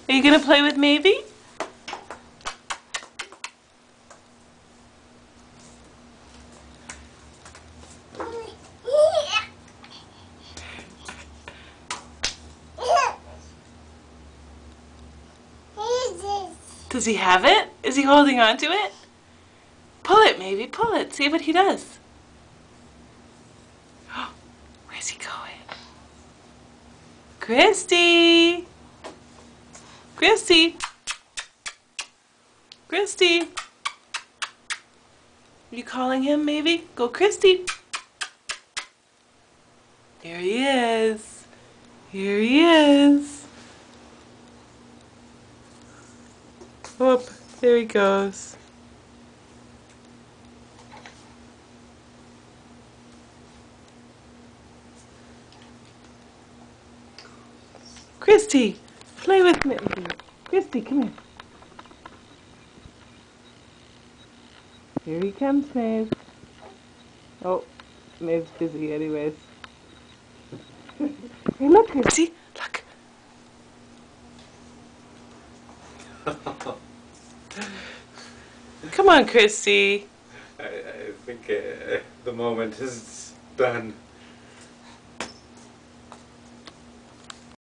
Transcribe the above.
Are you gonna play with Mavie? Does he have it? Is he holding on to it? Pull it, Mavie, pull it. See what he does. Where's he going? Christy! Christy! Christy! Are you calling him, Mavie? Go, Christy! There he is. Here he is. Whoop, there he goes. Christy, play with me. Christy, come here. Here he comes, Maeve. Oh, Maeve's busy anyways. Hey, look, Christy, look. Come on, Christy. I think the moment is done.